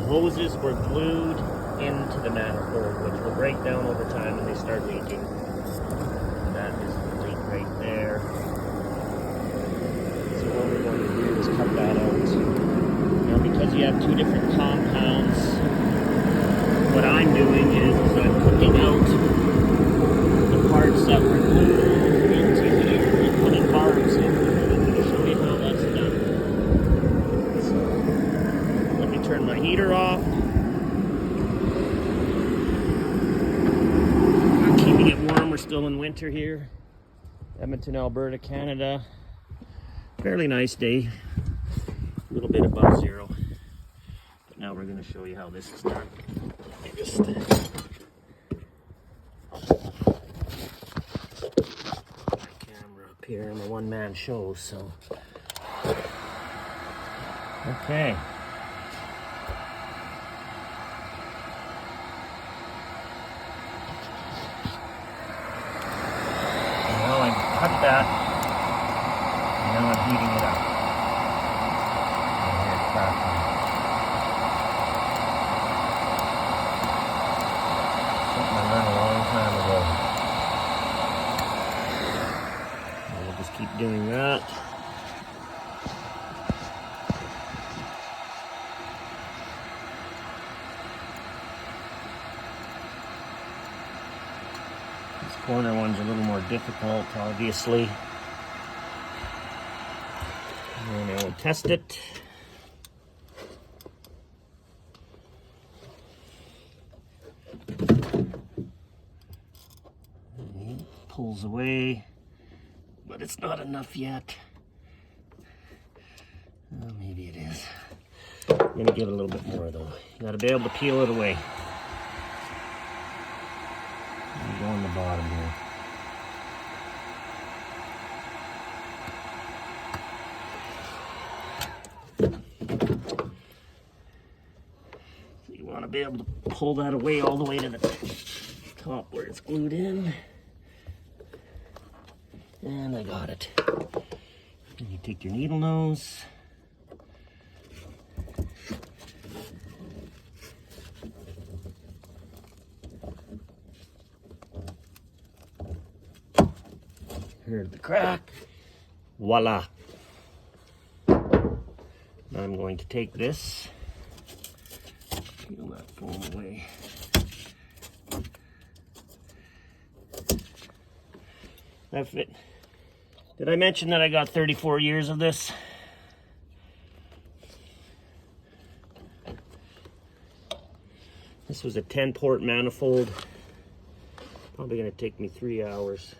hoses were glued into the manifold, which will break down over time when they start leaking. That is the leak right there. So what we're going to do is cut that out. Now, because you have two different compounds, what I'm doing is I'm cooking out the parts that were glued into here and putting barbs in. I'm going to show you how that's done. So let me turn my heater off. I'm keeping it warm. We're still in winter here. Edmonton, Alberta, Canada. Fairly nice day. A little bit above zero. But now we're going to show you how this is done. Just my camera up here. I'm a one-man show, so okay. Well, I cut that. Now I'm heating it up. And here's crackling. Something I learned a long time ago. And we'll just keep doing that. This corner one's a little more difficult, obviously. And I will test it. And it pulls away, but it's not enough yet. Well, maybe it is. I'm gonna give it a little bit more though. You gotta be able to peel it away. And go on the bottom here. You want to be able to pull that away all the way to the top where it's glued in. And I got it. And you take your needle nose. Here's the crack. Voila. Now I'm going to take this. Peel that foam away. That fit. Did I mention that I got 34 years of this? This was a 10-port manifold. Probably going to take me 3 hours.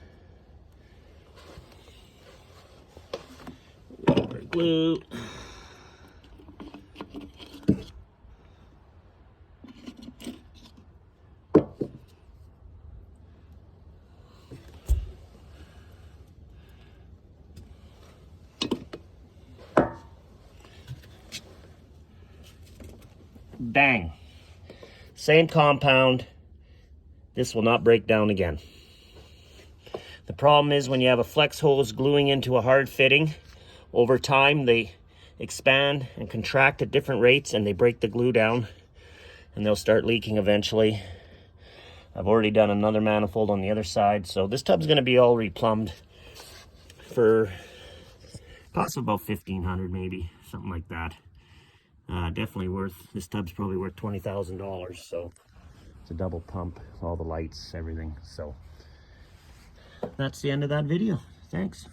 Rubber glue. Bang. Same compound. This will not break down again. The problem is when you have a flex hose gluing into a hard fitting, over time they expand and contract at different rates and they break the glue down and they'll start leaking eventually. I've already done another manifold on the other side, so this tub's going to be all replumbed for cost of about $1,500 maybe, something like that. Definitely worth, this tub's probably worth $20,000, so it's a double pump, all the lights, everything. So that's the end of that video. Thanks.